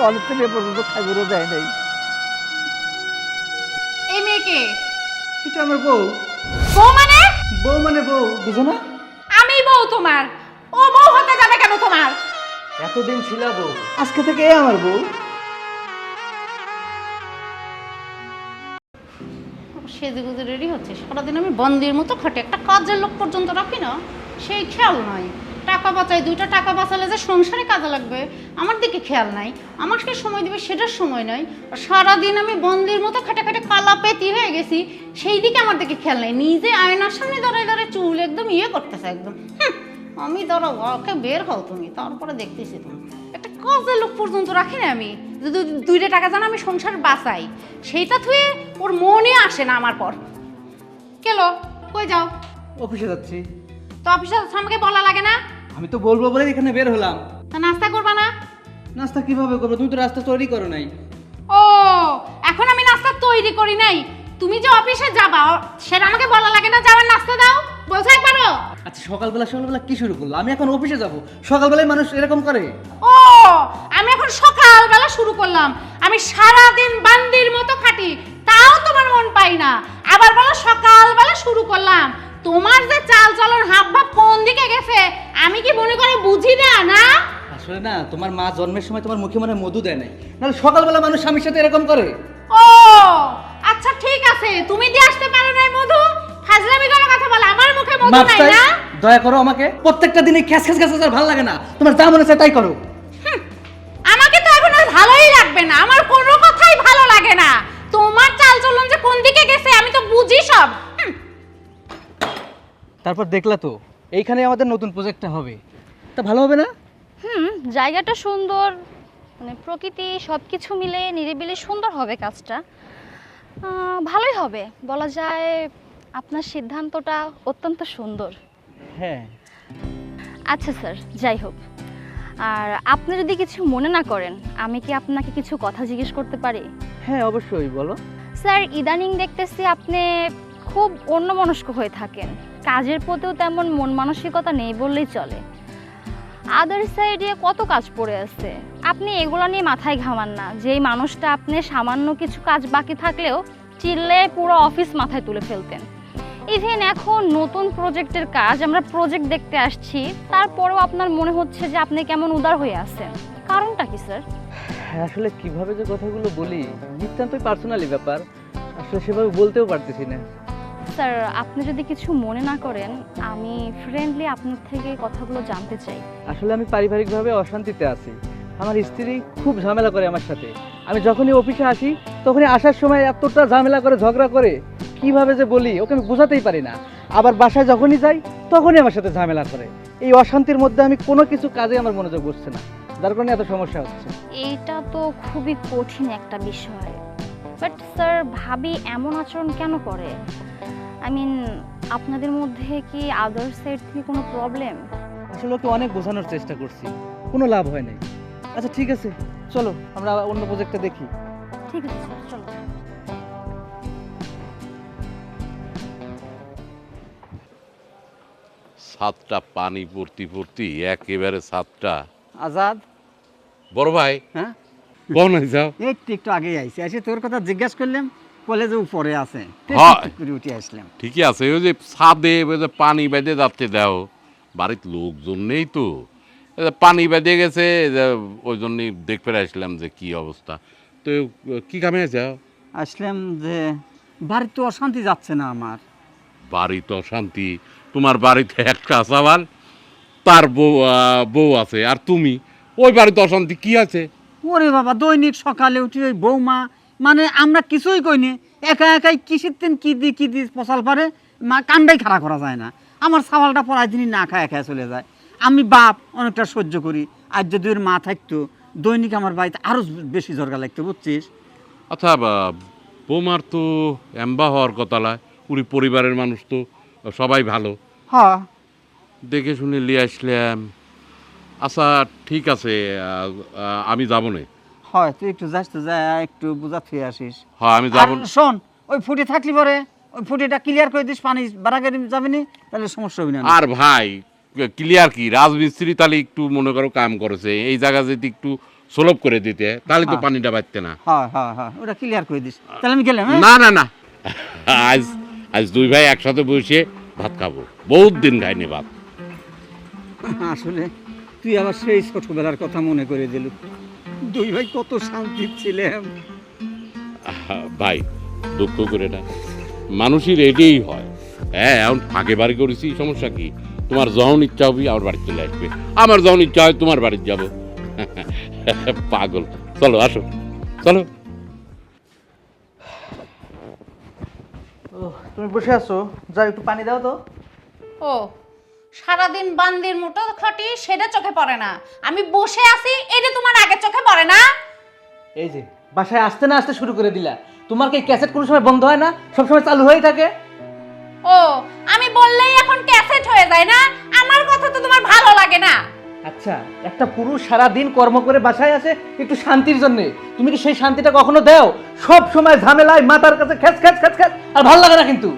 অনেক থেকে এ পর্যন্ত খাইবুরও দেয় নাই। এই মেয়েকে এটা আমার বউ। বউ মানে? বউ মানে বউ, বুঝো না? আমি বউ তোমার, ও বউ হতে যাবে কেন তোমার? এতদিন ছিল বউ, আজকে থেকে এ আমার বউ। সেজেগুজে রেডি হচ্ছে, সারাদিন আমি বন্দির মতো খাটে, একটা কাজের লোক পর্যন্ত রাখি না, সেই খেয়াল নাই। টাকা বাঁচাই, 2টা টাকা বাঁচালে যে সংসারে কাজে লাগবে আমার দিকে খেয়াল নাই, আমাকে সময় দিবে সেটার সময় নাই। সারাদিন আমি বন্দির মতো খাটে খাটে কালা পেতি হয়ে গেছি, সেই দিকে আমার দিকে খেয়াল নাই। নিজে আয়নার সামনে দাঁড়ায় দাঁড়ায় চুল একদম করতেছে একদম। আমি ধরো ওকে বের হও তুমি, তারপরে দেখতেছি তুমি। একটা কাজের লোক পর্যন্ত রাখি না আমি, যদি 2টা টাকা জানো আমি সংসার বাঁচাই, সেইটা থুয়ে ওর মনে আসে না আমার পর। কেলো কই যাও? অফিসে যাচ্ছি। তো অফিসে আমাকে বলা লাগে না? আমি তো বলবো বলে এখানে বের হলাম। তা নাস্তা করবা না? নাস্তা কিভাবে করবো? তুমি তো রাস্তা তৈরি করো নাই। ও, এখন আমি নাস্তা তৈরি করি নাই, তুমি যে অফিসে যাবা সেটা আমাকে বলা লাগে না? যাওয়ার নাস্তা দাও বলছো একবারও? আচ্ছা সকালবেলা কি শুরু করলো? আমি এখন অফিসে যাব, সকালবেলায় মানুষ এরকম করে? ও, আমি এখন সকালবেলা শুরু করলাম, আমি সারাদিন বান্দির মতো খাটি, তাও তোমার মন পাই না, আবার বলো সকালবেলা শুরু করলাম। তোমার যে চাল চলন হাব ভাব কোন দিকে গেছে আমি কি মনে করে বুঝি না? না আসলে না, তোমার মা জন্মের সময় তোমার মুখে মনে মধু দেয় নাই, নাহলে সকালবেলা মানুষ স্বামীর সাথে এরকম করে? ও আচ্ছা ঠিক আছে, তুমি দিয়ে আসতে পারো না মধু, ফাজলামি করে কথা বলে, আমার মুখে মধু নাই না? দয়া করো আমাকে, প্রত্যেকটা দিনে খ্যাস খ্যাস খ্যাস আর ভালো লাগে না, তোমার যা মনে চায় তাই করো। আমাকে তো এখন আর ভালোই লাগবে না, আমার কোনো কথাই ভালো লাগে না, তোমার চাল চলন যে কোন দিকে গেছে আমি তো বুঝি সব। তারপর দেখলা তো এইখানে আমাদের নতুন প্রজেক্টটা হবে, তা ভালো হবে না? জায়গাটা সুন্দর, মানে প্রকৃতি সব কিছু মিলে নিরিবিলি সুন্দর হবে কাজটা, ভালোই হবে বলা যায়। আপনার সিদ্ধান্তটা অত্যন্ত সুন্দর। হ্যাঁ। আচ্ছা স্যার, যাই হোক, আর আপনি যদি কিছু মনে না করেন আমি কি আপনাকে কিছু কথা জিজ্ঞেস করতে পারি? হ্যাঁ অবশ্যই, বলো। স্যার, ইদানিং দেখতেছি আপনি খুব অন্যমনস্ক হয়ে থাকেন, কাজের প্রতিও তেমন মন মানসিকতা নেই বললেই চলে। আদার সাইডে কত কাজ পড়ে আছে, আপনি এগুলো নিয়ে মাথায় ঘামান না। যেই মানুষটা আপনি সামান্য কিছু কাজ বাকি থাকলেও চিল্লে পুরো অফিস মাথায় তুলে ফেলতেন। ইভেন এখন নতুন প্রজেক্টের কাজ, আমরা প্রজেক্ট দেখতে আসছি, তারপরেও আপনার মনে হচ্ছে যে আপনি কেমন উদার হয়ে আছেন। কারণটা কি স্যার? আসলে কিভাবে যে কথাগুলো বলি, নিতান্তই পার্সোনালি ব্যাপার, আসলে সেভাবে বলতেও পারতেছি না। স্যার, আপনি যদি কিছু মনে না করেন আমি ফ্রেন্ডলি আপনার থেকে কথাগুলো জানতে চাই। আসলে আমি পারিবারিকভাবে অশান্তিতে আছি, আমার স্ত্রী খুব ঝামেলা করে আমার সাথে। আমি যখনই অফিসে আসি তখনই আসার সময় এতটা ঝামেলা করে, ঝগড়া করে, কিভাবে যে বলি ওকে আমি বোঝাতেই পারি না। আবার বাসায় যখনই যাই তখনই আমার সাথে ঝামেলা করে। এই অশান্তির মধ্যে আমি কোনো কিছু কাজে আমার মনোযোগ বসছে না, যার কারণে এত সমস্যা হচ্ছে। এইটা তো খুবই কঠিন একটা বিষয়, বাট স্যার ভাবি এমন আচরণ কেন করে? আই মিন, আপনাদের মধ্যে কি আদার সাইড থেকে কোনো প্রবলেম? আসলে ওকে অনেক বোঝানোর চেষ্টা করছি, কোনো লাভ হয় নাই। আচ্ছা ঠিক আছে, চলো আমরা অন্য প্রজেক্টটা দেখি। ঠিক আছে স্যার, চলো। ছাদটা পানি ভর্তি ভর্তি, একেবারে ছাদটা। আজাদ, বড় ভাই, হ্যাঁ কোন যাও? এই তো একটু আগেই আইছি, এসে তোর কথা জিজ্ঞাসা করলাম, কলেজে উপরে আছে, হয়। করে উঠে আসলাম। ঠিকই আছে, ওই যে ছাদে ওই যে পানি বেঁধে যাচ্ছে দাও, বাড়িতে লোকজন নেই তো, এই যে পানি বেঁধে গেছে, এই যে ওই জন্যই দেখতে আসলাম যে কি অবস্থা। তো কি কামে যাও? আসলাম যে বাড়িতে তো অশান্তি যাচ্ছে না আমার। বাড়িতে অশান্তি? তোমার বাড়িতে একটা সওয়াল, তার বউ আছে, আর তুমি, ওই বাড়িতে অশান্তি কি আছে? ওরে বাবা, দৈনিক সকালে উঠি ওই বৌমা, মানে আমরা কিছুই কইনি, একা একাই কিসের তেন কি দি পচাল পারে, মা কান্ডাই খাড়া করা যায় না। আমার সাওয়ালটা পড়াই দিনই না খায় একা চলে যায়। আমি বাপ অনেকটা সহ্য করি, আর যদি ওর মা থাকতো দৈনিক আমার বাড়িতে আরও বেশি ঝরকা লাগতো, বুঝছিস? আচ্ছা, বৌমার তো এম্বা হওয়ার কথা নয়, উনি পরিবারের মানুষ তো সবাই ভালো, হ্যাঁ দেখে শুনে নিয়ে আসলাম। আচ্ছা ঠিক আছে, আমি যাবো না। হয়, তুই একটু যাস তো, যা একটু বুঝা থুয়ে আসিস। হ্যাঁ আমি আর যাবো। শোন, ওই ফুটে থাকলি পরে ওই ফুটেটা ক্লিয়ার করে দিস, পানি বাড়াগাড়ি যাবে নি, তাহলে সমস্যা হবে না। আর ভাই ক্লিয়ার কি, রাজমিস্ত্রি তাহলে একটু মনে করো কাম করেছে, এই জায়গা যদি একটু সুলভ করে দিতে, তাহলে তো হ্যাঁ। পানিটা বাড়তে না। হ্যাঁ হ্যাঁ হ্যাঁ, ওটা ক্লিয়ার করে দিস, তাহলে আমি গেলাম। হ্যাঁ? না না না, আজ আজ দুই ভাই একসাথে বসে ভাত খাবো, বহুত দিন খাইনি ভাত। আসলে তুই আবার সেই ছোটবেলার কথা মনে করে দিল, দুই ভাই কত শান্তির ছিলাম। ভাই দুঃখ করে না, মানুষের এটাই হয়। হ্যাঁ, এখন ফাঁকে বাড়ি করেছি, সমস্যা কি? তোমার যখন ইচ্ছা হবে আমার বাড়ি চলে আসবে, আমার যখন ইচ্ছা হয় তোমার বাড়ি যাবো। পাগল, চলো আসো, চলো। ও তুমি বসে আছো, যাও একটু পানি দাও তো। ও সারাদিন বান্দির মতো খাটি, সেটা চোখে পড়ে না। আমি বসে আছি, এটা তোমার আগে চোখে পড়ে না? এই যে বাসায় আসতে না আসতে শুরু করে দিলা, তোমার কি ক্যাসেট কোনো সময় বন্ধ হয় না? সবসময় চালু হয়েই থাকে। ও আমি বললেই এখন ক্যাসেট হয়ে যায় না? আমার কথা তো তোমার ভালো লাগে না? আচ্ছা, একটা পুরুষ সারা দিন কর্ম করে বাসায় আসে একটু শান্তির জন্য, তুমি কি সেই শান্তিটা কখনো দাও? সব সময় ঝামেলায় মাথার কাছে খ্যাচ খ্যাচ খ্যাচ খ্যাচ, আর ভালো লাগে না কিন্তু।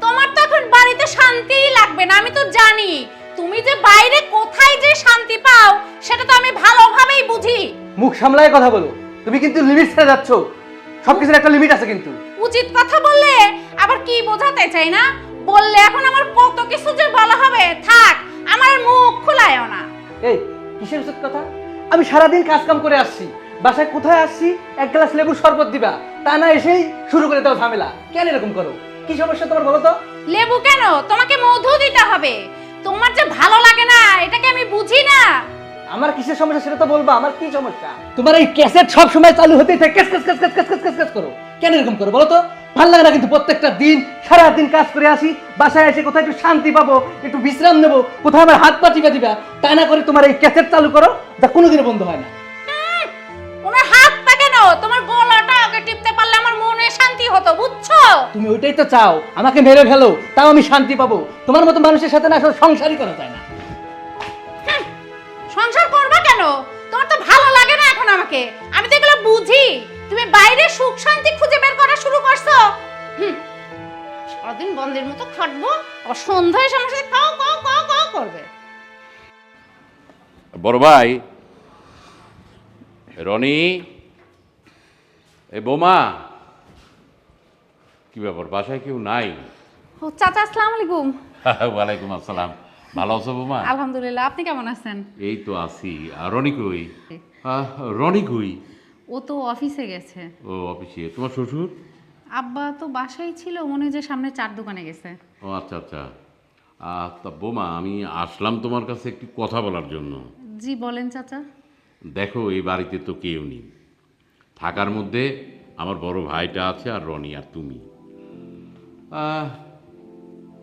তোমার তো এখন বাড়িতে শান্তিই লাগবে না, আমি তো জানি। তুমি যে বাইরে কোথায় যে শান্তি পাও সেটা তো আমি ভালোভাবেই বুঝি। মুখ সামলায় কথা বলো, তুমি কিন্তু লিমিট ছেড়ে যাচ্ছ। সবকিছুর একটা লিমিট আছে কিন্তু। উচিত কথা বললে আবার কি বোঝাতে চাই না? বললে এখন আমার কত কিছু যে বলা হবে, থাক আমার আর মুখ খোলায়ও না। এই কিসের উচিত কথা? আমি সারাদিন কাজ কাম করে আসছি, বাসায় কোথায় আসছি এক গ্লাস লেবুর শরবত দিবা, তা না এসেই শুরু করে দাও ঝামেলা। কেন এরকম করো? কি সমস্যা তোমার বলো তো? লেবু কেন? তোমাকে মধু দিতে হবে। তোমার যে ভালো লাগে না এটাকে আমি বুঝি না। আমার কিসের সমস্যা সেটা তো বলবা, আমার কি সমস্যা? তোমার এই ক্যাসেট সব সময় চালু হতেই থাকে, cash cash cash cash cash cash cash করো। কেন এরকম করো বলো তো? ভালো লাগে না কিন্তু। প্রত্যেকটা দিন সারা দিন কাজ করে আসি, বাসায় এসে কোথায় একটু শান্তি পাবো, একটু বিশ্রাম নেবো, কোথায় আমার হাত পা টিপা দিবা, তা না করে তোমার এই ক্যাসেট চালু করো, যা কোনোদিনও বন্ধ হয় না। ওনার হাত পা কেন? তোমার গলাটা আগে টিপতে পারলে আমার মনে শান্তি হতো, বুঝছো? তুমি ওইটাই তো চাও, আমাকে মেরে ফেলো, তাও আমি শান্তি পাবো। তোমার মতো মানুষের সাথে না আসলে সংসারই করা যায় না। সংসার করবা কেন? তোমার তো ভালো লাগে না এখন আমাকে। আমি তো এগুলো বুঝি। তুমি বাইরে সুখ শান্তি খুঁজে বের করা শুরু করছো। সারাদিন বন্ধের মতো খাটবো, আবার সন্ধ্যায় আমার সাথে কাও কাও কাও কাও করবে। বড় ভাই রনি, এ বোমা, কি ব্যাপার, বাসায় কেউ নাই? ও চাচা, আসসালামু আলাইকুম। ওয়ালাইকুম আসসালাম। ভালো আছো বোমা? আলহামদুলিল্লাহ, আপনি কেমন আছেন? এই তো আছি। আর রনি কই? রনি কই? ও তো অফিসে গেছে। ও অফিসে। তোমার শ্বশুর? আব্বা তো বাসায় ছিল, মনে হয় যে সামনে চার দোকানে গেছে। ও আচ্ছা আচ্ছা। তা বোমা, আমি আসলাম তোমার কাছে একটি কথা বলার জন্য। জি বলেন চাচা। দেখো, এই বাড়িতে তো কেউ নেই, থাকার মধ্যে আমার বড় ভাইটা আছে আর রনি আর তুমি।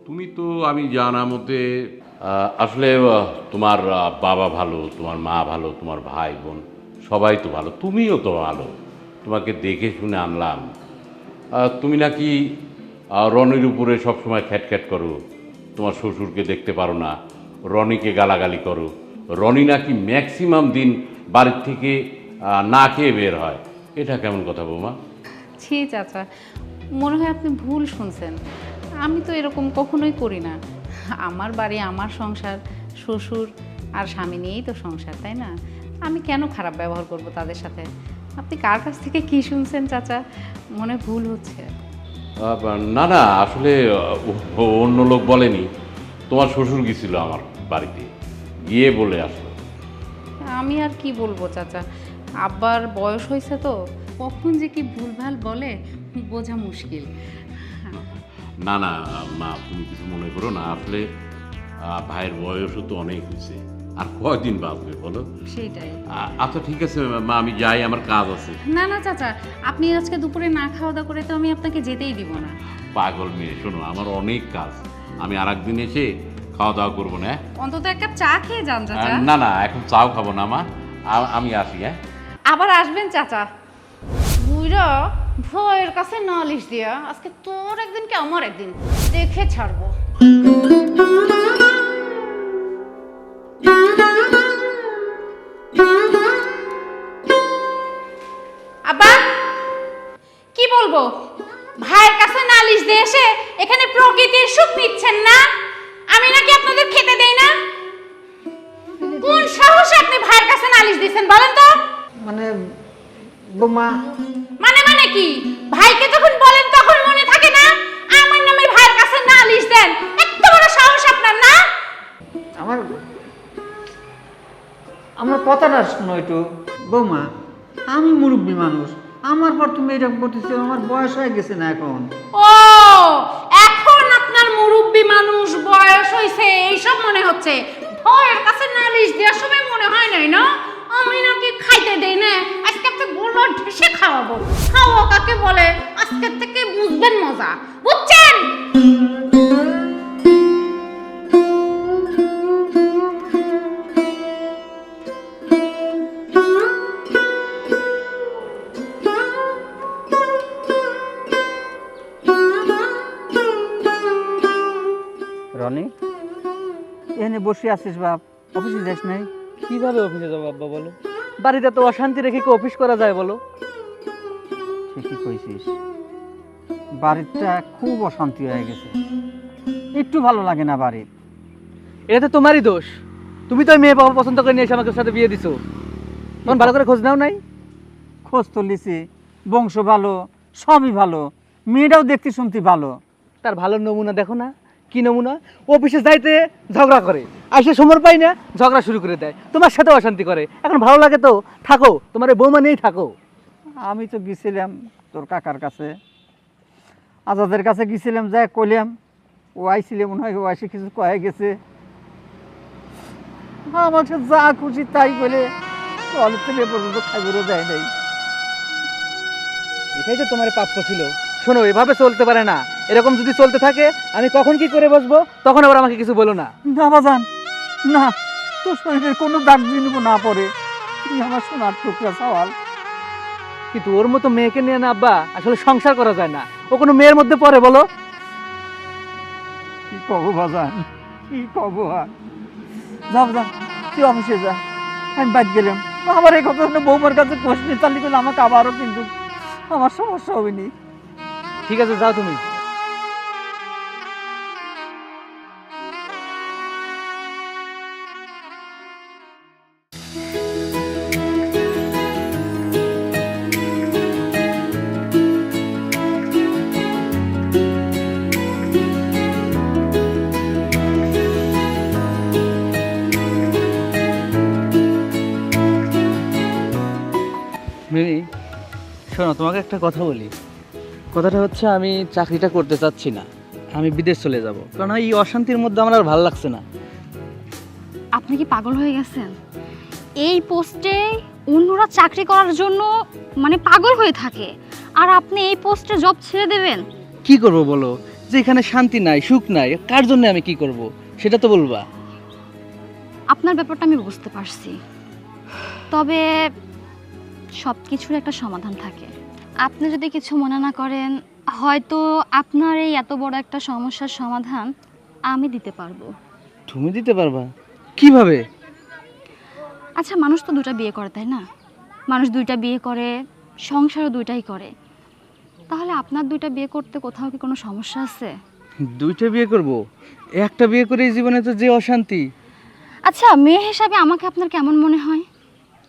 তুমি তো আমি জানা মতে আসলে তোমার বাবা ভালো, তোমার মা ভালো, তোমার ভাই বোন সবাই তো ভালো, তুমিও তো ভালো। তোমাকে দেখে শুনে আনলাম। তুমি নাকি রনির উপরে সবসময় খ্যাটখ্যাট করো, তোমার শ্বশুরকে দেখতে পারো না, রনিকে গালাগালি করো। রনি নাকি ম্যাক্সিমাম দিন বাড়ির থেকে না খেয়ে বের হয়। এটা কেমন কথা বৌমা? ছি চাচা, মনে হয় আপনি ভুল শুনছেন। আমি তো এরকম কখনোই করি না। আমার বাড়ি, আমার সংসার, শ্বশুর আর স্বামী নিয়েই তো সংসার, তাই না? আমি কেন খারাপ ব্যবহার করব তাদের সাথে? আপনি কার কাছ থেকে কি শুনছেন চাচা? মনে ভুল হচ্ছে। না না, আসলে অন্য লোক বলেনি, তোমার শ্বশুর গেছিল আমার বাড়িতে, গিয়ে বলে আসলো। আমি আর কি বলবো চাচা, আব্বার বয়স হয়েছে তো, কখন যে কি ভুলভাল বলে বোঝা মুশকিল। না না মা, তুমি কিছু মনে করো না, আসলে ভাইয়ের বয়সও তো অনেক হয়েছে, আর কয়দিন বাঁচবে বলো? সেইটাই। আচ্ছা ঠিক আছে মা, আমি যাই, আমার কাজ আছে। না না চাচা, আপনি আজকে দুপুরে না খাওয়া দাওয়া করে তো আমি আপনাকে যেতেই দিব না। পাগল মেয়ে, শোনো, আমার অনেক কাজ, আমি আর একদিন এসে খাওয়া দাওয়া করবো না। অন্তত এক কাপ চা খেয়ে যান চাচা। না না, এখন চাও খাবো না মা, আমি আসি। হ্যাঁ, আবার আসবেন চাচা। বুইরা ভয়ের কাছে নালিশ দিয়া, আজকে তোর একদিন কি আমার একদিন দেখে ছাড়বো। আব্বা, কি বলবো? ভাইয়ের কাছে নালিশ দিয়ে এসে এখানে প্রকৃতির সুখ নিচ্ছেন না? আমি নাকি আপনাদের খেতে দেই না? কোন সাহসে আপনি ভাইয়ের কাছে নালিশ দিয়েছেন বলেন তো? মানে বৌমা, মানে মানে কি? ভাইকে যখন বলেন তখন মনে থাকে না? আমার নামে ভাইয়ের কাছে নালিশ দেন, এত বড় সাহস আপনার না? আমার আমার কথাটা শোনো একটু। বৌমা, আমি মুরব্বী মানুষ, আমার পর তুমি এরকম করতেছো, আমার বয়স হয়ে গেছে না এখন। ও, এখন আপনার মুরব্বি মানুষ, বয়স হইছে এইসব মনে হচ্ছে। ভয়ের কাছে নালিশ দেওয়ার সময় মনে হয় নাই না? আমি নাকি খাইতে দেই না, আজকে আপনি গোলা ঢেসে খাওয়াবো। খাওয়া কাকে বলে আজকে থেকে বুঝবেন মজা, বুঝছেন? রনি, এখানে বসে আছিস বাপ, অফিসে যাস নাই? কিভাবে অফিসে যাবো আব্বা বলো? বাড়িতে তো অশান্তি রেখে কি অফিস করা যায় বলো? ঠিকই কইছিস, বাড়িটা খুব অশান্তি হয়ে গেছে, একটু ভালো লাগে না বাড়ির। এটা তো তোমারই দোষ। তুমি তো ওই মেয়ে বাবা পছন্দ করে নিয়ে এসে আমাকে ওর সাথে বিয়ে দিছো। তখন ভালো করে খোঁজ নাও নাই? খোঁজ তো লিছি, বংশ ভালো, সবই ভালো, মেয়েটাও দেখতে শুনতে ভালো। তার ভালো নমুনা দেখো না, কি নমুনা! অফিসে যাইতে ঝগড়া করে, আসে সময় পাই না, ঝগড়া শুরু করে দেয়, তোমার সাথে অশান্তি করে। এখন ভালো লাগে তো থাকো, তোমার এই বৌমা নিয়েই থাকো। আমি তো গেছিলাম তোর কাকার কাছে, আজাদের কাছে গেছিলাম, যাই কইলাম, ও আইছিলে মনে হয়, ও আইসে কিছু কয়ে গেছে, আমাকে যা খুশি তাই বলে অনেক থেকে পর্যন্ত খাইবেরও দেয় নাই। এটাই তো তোমার প্রাপ্য ছিল। শোনো, এভাবে চলতে পারে না। এরকম যদি চলতে থাকে আমি কখন কি করে বসবো, তখন আবার আমাকে কিছু বলো না। না বাজান, না, তোর শরীরের কোনো দাগ জিনিব না পড়ে, তুই আমার সোনার টুকরা সওয়াল। কিন্তু ওর মতো মেয়েকে নিয়ে না আব্বা আসলে সংসার করা যায় না। ও কোনো মেয়ের মধ্যে পড়ে বলো? কি কব বাজান, কি কব? আর যা বাজান, তুই অফিসে যা, আমি বাদ গেলাম। আবার এই কথা শুনে বৌমার কাছে প্রশ্ন চালি করলে আমাকে আবারও কিন্তু আমার সমস্যা হবে নি। ঠিক আছে, যাও তুমি। মিমি, শোনো, তোমাকে একটা কথা বলি। কথাটা হচ্ছে, আমি চাকরিটা করতে চাচ্ছি না, আমি বিদেশ চলে যাব। কারণ এই অশান্তির মধ্যে আমার আর ভালো লাগছে না। আপনি কি পাগল হয়ে গেছেন? এই পোস্টে অন্যরা চাকরি করার জন্য মানে পাগল হয়ে থাকে, আর আপনি এই পোস্টে জব ছেড়ে দেবেন? কি করব বলো? যে এখানে শান্তি নাই, সুখ নাই, কার জন্য আমি কি করব সেটা তো বলবা। আপনার ব্যাপারটা আমি বুঝতে পারছি, তবে সব কিছুর একটা সমাধান থাকে। আপনি যদি কিছু মনে না করেন, হয়তো আপনার এই এত বড় একটা সমস্যার সমাধান আমি দিতে পারবো। তুমি দিতে পারবা? কিভাবে? আচ্ছা, মানুষ তো দুটা বিয়ে করে, তাই না? মানুষ দুইটা বিয়ে করে, সংসারও দুইটাই করে, তাহলে আপনার দুইটা বিয়ে করতে কোথাও কি কোনো সমস্যা আছে? দুইটা বিয়ে করব? একটা বিয়ে করে এই জীবনে তো যে অশান্তি। আচ্ছা, মেয়ে হিসাবে আমাকে আপনার কেমন মনে হয়?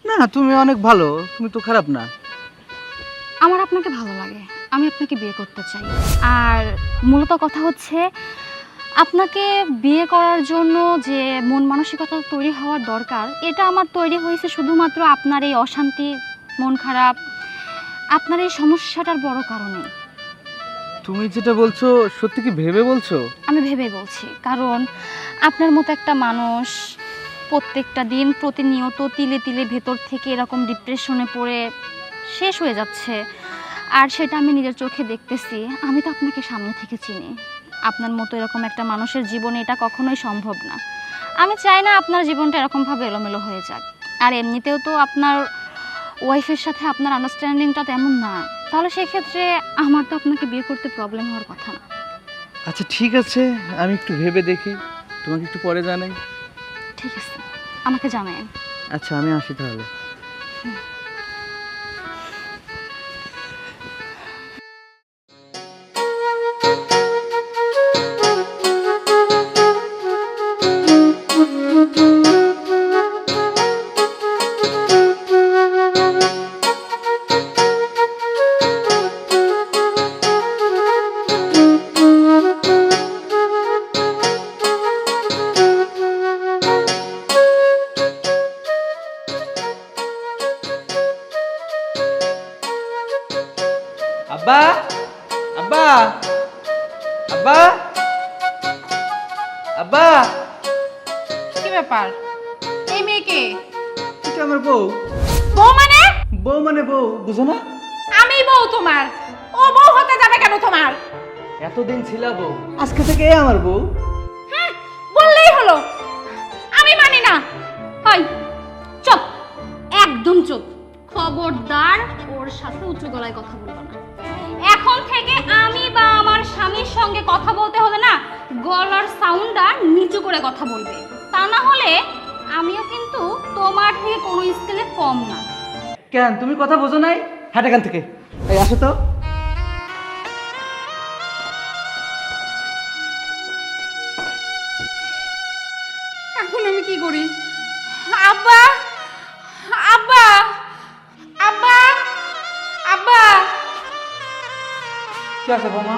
না, তুমি অনেক ভালো, তুমি তো খারাপ না। আমার আপনাকে ভালো লাগে, আমি আপনাকে বিয়ে করতে চাই। আর মূলত কথা হচ্ছে, আপনাকে বিয়ে করার জন্য যে মন মানসিকতা তৈরি হওয়ার দরকার, এটা আমার তৈরি হয়েছে শুধুমাত্র আপনার এই অশান্তি, মন খারাপ, আপনার এই সমস্যাটার বড় কারণে। তুমি যেটা বলছো সত্যি কি ভেবে বলছো? আমি ভেবেই বলছি, কারণ আপনার মতো একটা মানুষ প্রত্যেকটা দিন প্রতিনিয়ত তিলে তিলে ভেতর থেকে এরকম ডিপ্রেশনে পড়ে শেষ হয়ে যাচ্ছে, আর সেটা আমি নিজের চোখে দেখতেছি। আমি তো আপনাকে সামনে থেকে চিনি। আপনার মতো এরকম একটা মানুষের জীবনে এটা কখনোই সম্ভব না। আমি চাই না আপনার জীবনটা এরকমভাবে এলোমেলো হয়ে যাক। আর এমনিতেও তো আপনার ওয়াইফের সাথে আপনার আন্ডারস্ট্যান্ডিংটা তেমন না, তাহলে সেক্ষেত্রে আমার তো আপনাকে বিয়ে করতে প্রবলেম হওয়ার কথা না। আচ্ছা ঠিক আছে, আমি একটু ভেবে দেখি, তোমাকে একটু পরে জানাই। ঠিক আছে, আমাকে জানায়েন। আচ্ছা, আমি আসি তাহলে। আব্বা আব্বা আব্বা আব্বা, কি ব্যাপার? এই মেয়েকে এটা আমার বউ। বউ মানে? বউ মানে বউ, বুঝো না? আমি বউ তোমার? ও বউ হতে যাবে কেন তোমার? এতদিন ছিল বউ, আজকে থেকে এ আমার বউ। বললেই হলো। আমি মানি না। হয় চুপ, একদম চুপ। খবরদার ওর সাথে উঁচু গলায় কথা বলবো না। এখন থেকে আমি বা আমার স্বামীর সঙ্গে কথা বলতে হলে না গলার সাউন্ডটা নিচু করে কথা বলবে, তা না হলে আমিও কিন্তু তোমার থেকে কোনো স্কেলে কম না। কেন তুমি কথা বোঝো নাই? হাট এখান থেকে, এই আসো তো। এখন আমি কি করি? আব্বা আব্বা আব্বা আব্বা, কি আছে বৌমা?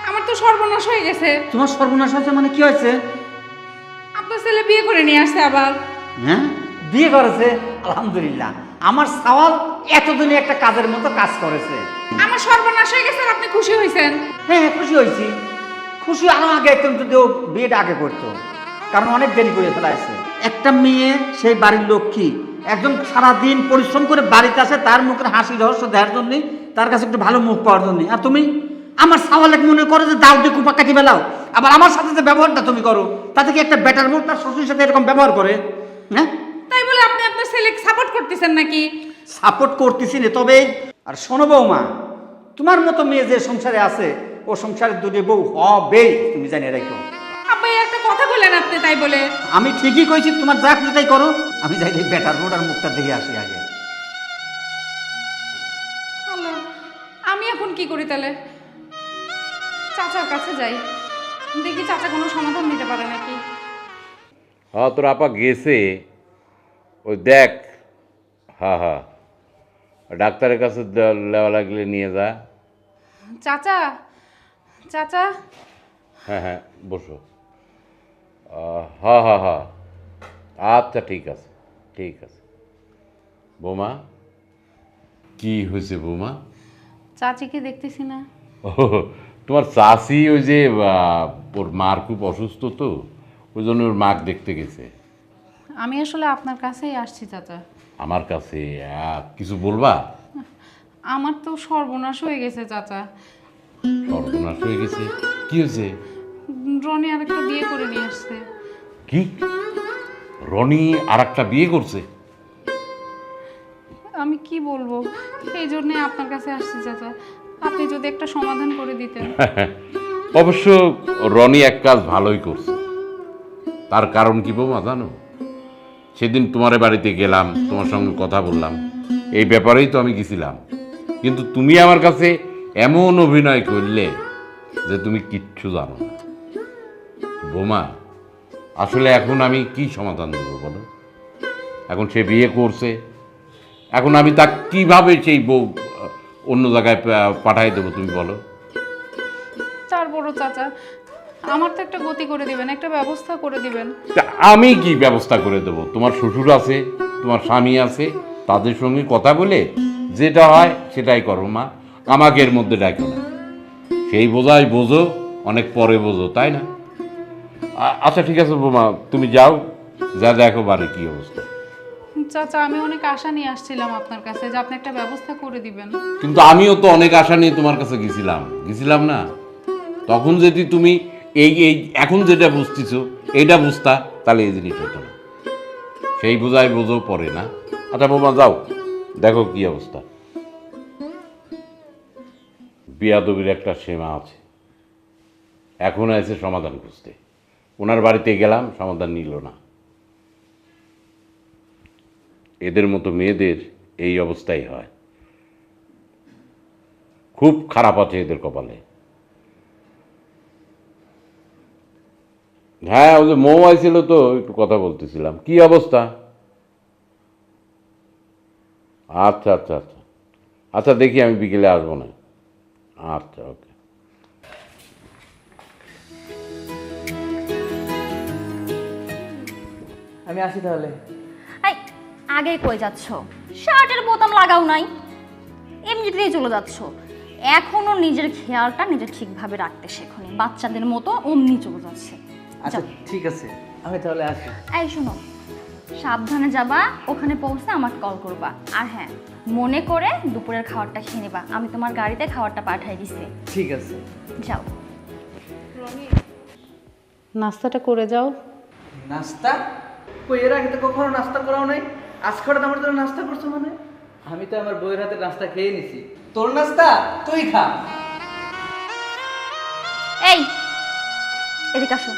আমার তো সর্বনাশ হয়ে গেছে। তোমার সর্বনাশ হয়েছে মানে কি হয়েছে? আপনার ছেলে বিয়ে করে নিয়ে আসছে আবার। হ্যাঁ, বিয়ে করেছে? আলহামদুলিল্লাহ, আমার সওয়াল এতদিনে একটা কাজের মতো কাজ করেছে। আমার সর্বনাশ হয়ে গেছে আর আপনি খুশি হয়েছেন? হ্যাঁ, খুশি হয়েছি। খুশি আরো আগে একদম যদি ও বিয়েটা আগে করতো, কারণ অনেক দেরি করে ফেলাইছে। একটা মেয়ে সেই বাড়ির লক্ষ্মী, একদম সারাদিন পরিশ্রম করে বাড়িতে আসে তার মুখের হাসি রহস্য দেওয়ার জন্য, তার কাছে একটু ভালো মুখ পাওয়ার জন্য। আর তুমি আমার সওয়ালেক মনে করো যে দাও দিয়ে কুপা কাটি বেলাও, আবার আমার সাথে যে ব্যবহারটা তুমি করো, তাতে কি একটা বেটার মুখ তার শ্বশুরের সাথে এরকম ব্যবহার করে? হ্যাঁ, তাই বলে আপনি আপনার ছেলেকে সাপোর্ট করতেছেন নাকি? সাপোর্ট করতেছি না, তবে আর শোনো বৌমা, তোমার মতো মেয়ে যে সংসারে আছে ও সংসারে দুটি বউ হবেই, তুমি জানিয়ে রাখো। আব্বা এই একটা কথা বললেন আপনি, তাই বলে? আমি ঠিকই কইছি, তোমার যা খুশি তাই করো। আমি যাই দেখি বেটার মোটার মুখটা দেখে আসি আগে। আল্লাহ, আমি এখন কি করি তাহলে? চাচার কাছে যাই, দেখি চাচা কোনো সমাধান দিতে পারে নাকি। হ্যাঁ, তোর আপা গেছে, ওই দেখ। হ্যাঁ হ্যাঁ, ডাক্তারের কাছে লেওয়া লাগলে নিয়ে যা। চাচা চাচা, হ্যাঁ হ্যাঁ, বসো। হ্যাঁ হ্যাঁ হ্যাঁ, আচ্ছা ঠিক আছে, ঠিক আছে। বৌমা, কি হয়েছে বৌমা? চাচিকে দেখতেছি না। ও, তোমার চাষি ওই যে ওর মার খুব অসুস্থ, তো ওই জন্য ওর মাকে দেখতে গেছে। আমি আসলে আপনার কাছেই আসছি চাচা। আমার কাছে কিছু বলবা? আমার তো সর্বনাশ হয়ে গেছে চাচা। সর্বনাশ হয়ে গেছে? কি হয়েছে? রনি আরেকটা বিয়ে করে নিয়ে আসছে। কি, রনি আর একটা বিয়ে করছে? আমি কি বলবো, এই জন্যে আপনার কাছে আসছি চাচা, আপনি যদি একটা সমাধান করে দিতেন। অবশ্য রনি এক কাজ ভালোই করছে। তার কারণ কি বৌমা জানো? সেদিন তোমার বাড়িতে গেলাম, তোমার সঙ্গে কথা বললাম, এই ব্যাপারেই তো আমি গেছিলাম। কিন্তু তুমি আমার কাছে এমন অভিনয় করলে যে তুমি কিচ্ছু জানো না। বৌমা, আসলে এখন আমি কি সমাধান দেবো বলো? এখন সে বিয়ে করছে, এখন আমি তা কিভাবে সেই বউ অন্য জায়গায় পাঠাই দেবো তুমি বলো? তারপরও চাচা, আমার তো একটা গতি করে দিবেন, একটা ব্যবস্থা করে দিবেন। তা আমি কি ব্যবস্থা করে দেবো? তোমার শ্বশুর আছে, তোমার স্বামী আছে, তাদের সঙ্গে কথা বলে যেটা হয় সেটাই করো মা, আমাকে এর মধ্যে ডাকো না। সেই বোঝাই বোঝো, অনেক পরে বোঝো, তাই না? আচ্ছা ঠিক আছে বৌমা, তুমি যাও, যা দেখো বাড়ি কি অবস্থা। চাচা, আমি অনেক আশা নিয়ে আসছিলাম আপনার কাছে যে আপনি একটা ব্যবস্থা করে দিবেন। কিন্তু আমিও তো অনেক আশা নিয়ে তোমার কাছে গেছিলাম না? তখন যদি তুমি এই এই এখন যেটা বুঝতেছো এইটা বুঝতা, তাহলে এই জিনিস হতো না। সেই বোঝাই বোঝো পরে না। আচ্ছা বৌমা যাও, দেখো কি অবস্থা। বিয়াদবির একটা সীমা আছে। এখন আছে সমাধান খুঁজতে, ওনার বাড়িতে গেলাম, সমাধান নিল না। এদের মতো মেয়েদের এই অবস্থাই হয়, খুব খারাপ আছে এদের কপালে। হ্যাঁ, ওই যে মৌ আইছিল, তো একটু কথা বলতেছিলাম। কি অবস্থা? আচ্ছা আচ্ছা আচ্ছা আচ্ছা, দেখি আমি বিকেলে আসবো না। আচ্ছা, ওকে। আমি আসি তাহলে। এই আগেই কই যাচ্ছ? শার্টের বোতাম লাগাও নাই, এমনিতেই চলে যাচ্ছ। এখনো নিজের খেয়ালটা নিজে ঠিকভাবে রাখতে শেখনি, বাচ্চাদের মতো অমনি চলে যাচ্ছে। আচ্ছা ঠিক আছে, আমি তাহলে আসি। এই শোনো, সাবধানে যাবা, ওখানে পৌঁছে আমাকে কল করবা। আর হ্যাঁ, মনে করে দুপুরের খাবারটা খেয়ে নেবা, আমি তোমার গাড়িতে খাবারটা পাঠিয়ে দিছি। ঠিক আছে। যাও। নাস্তাটা করে যাও। নাস্তা? কই এর আগে তো কখনো নাস্তা করাও নাই, আজকে হঠাৎ আমার জন্য নাস্তা করছো মানে? আমি তো আমার বউয়ের হাতে নাস্তা খেয়ে নিছি, তোর নাস্তা তুই খা। এই, এদিকে আসো,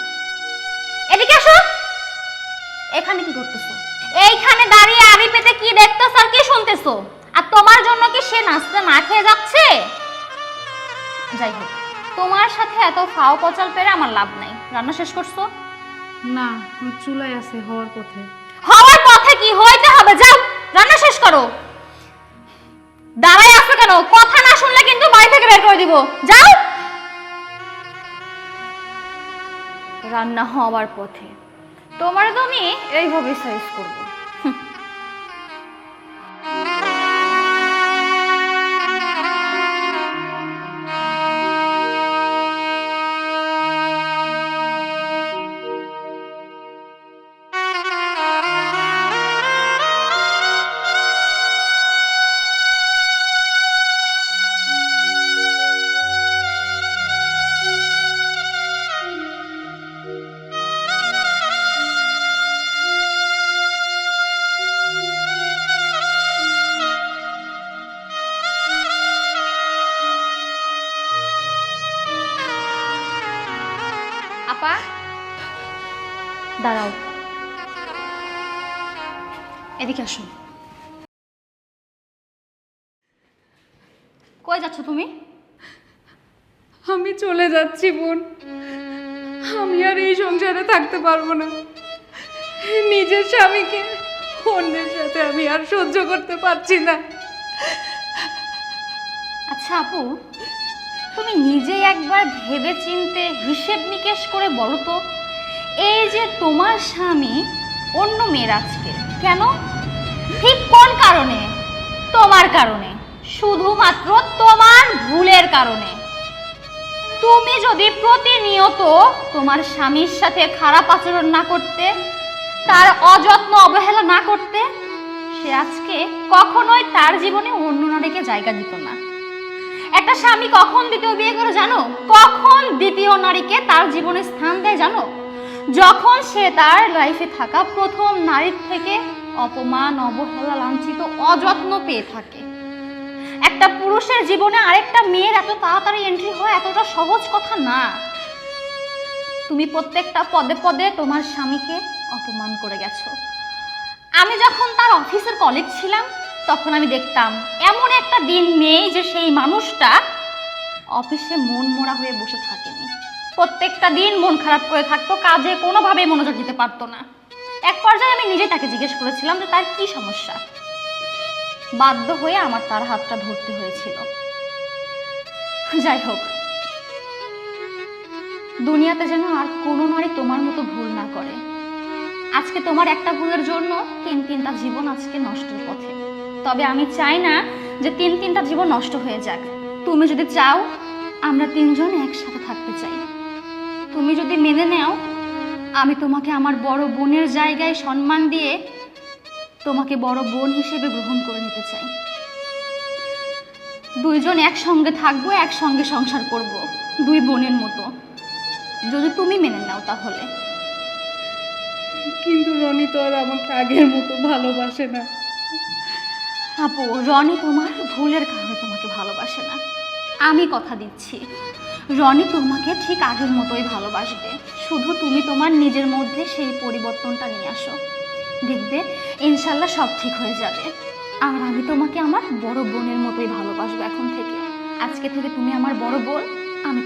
এদিকে আসো। এখানে কি করতেছো? এইখানে দাঁড়িয়ে আড়ি পেতে কি দেখতেছো আর কি শুনতেছো? আর তোমার জন্য কি সে নাস্তা না খেয়ে যাচ্ছে? যাই হোক, তোমার সাথে এত ফাও পচাল পেরে আমার লাভ নাই। রান্না শেষ করছো? না, চুলায় আছে, হওয়ার পথে। হওয়ার পথে কি হইতে হবে, যাও রান্না শেষ করো। দাঁড়াই আসো কেন? কথা না শুনলে কিন্তু বাড়ি থেকে বের করে দিব। যাও। রান্না হওয়ার পথে তোমার তো আমি এইভাবে সাইজ করব। আপা দাঁড়াও, এদিকে আসো। কই যাচ্ছ তুমি? আমি চলে যাচ্ছি বোন, আমি আর এই সংসারে থাকতে পারবো না। নিজের স্বামীকে অন্যের সাথে আমি আর সহ্য করতে পারছি না। আচ্ছা আপু, তুমি নিজেই একবার ভেবে চিনতে হিসেব নিকেশ করে বলো তো, এই যে তোমার স্বামী অন্য মেয়ের আজকে কেন? ঠিক কোন কারণে? তোমার কারণে, শুধুমাত্র তোমার ভুলের কারণে। তুমি যদি প্রতিনিয়ত তোমার স্বামীর সাথে খারাপ আচরণ না করতে, তার অযত্ন অবহেলা না করতে, সে আজকে কখনোই তার জীবনে অন্য নারীকে জায়গা দিত না। একটা স্বামী কখন দ্বিতীয় বিয়ে করে জানো? কখন দ্বিতীয় নারীকে তার জীবনে স্থান দেয় জানো? যখন সে তার লাইফে থাকা প্রথম নারীর থেকে অপমান, অবহেলা, লাঞ্ছিত, অযত্ন পেয়ে থাকে। একটা পুরুষের জীবনে আরেকটা মেয়ের এত তাড়াতাড়ি এন্ট্রি হয় এতটা সহজ কথা না। তুমি প্রত্যেকটা পদে পদে তোমার স্বামীকে অপমান করে গেছো। আমি যখন তার অফিসের কলিগ ছিলাম, তখন আমি দেখতাম এমন একটা দিন নেই যে সেই মানুষটা অফিসে মন মরা হয়ে বসে থাকেনি। প্রত্যেকটা দিন মন খারাপ করে থাকতো, কাজে কোনোভাবেই মনোযোগ দিতে পারতো না। এক পর্যায়ে আমি নিজে তাকে জিজ্ঞেস করেছিলাম যে তার কি সমস্যা। বাধ্য হয়ে আমার তার হাতটা ধরতে হয়েছিল। যাই হোক, দুনিয়াতে যেন আর কোনো নারী তোমার মতো ভুল না করে। আজকে তোমার একটা ভুলের জন্য তিনটা জীবন আজকে নষ্টের পথে। তবে আমি চাই না যে তিনটা জীবন নষ্ট হয়ে যাক। তুমি যদি চাও আমরা তিনজন একসাথে থাকতে চাই, তুমি যদি মেনে নাও, আমি তোমাকে আমার বড় বোনের জায়গায় সম্মান দিয়ে তোমাকে বড় বোন হিসেবে গ্রহণ করে নিতে চাই। দুইজন একসঙ্গে থাকবো, একসঙ্গে সংসার করব, দুই বোনের মতো, যদি তুমি মেনে নাও তাহলে। কিন্তু রনি তো আর আমাকে আগের মতো ভালোবাসে না। আপু, রনি তোমার ভুলের কারণে তোমাকে ভালোবাসে না। আমি কথা দিচ্ছি, রনি তোমাকে ঠিক আগের মতোই ভালোবাসবে। শুধু তুমি তোমার নিজের মধ্যে সেই পরিবর্তনটা নিয়ে আসো, দেখবে ইনশাল্লাহ সব ঠিক হয়ে যাবে। আর আমি তোমাকে আমার বড় বোনের মতোই ভালোবাসবো এখন থেকে। আজকে থেকে তুমি আমার বড় বোন, আমি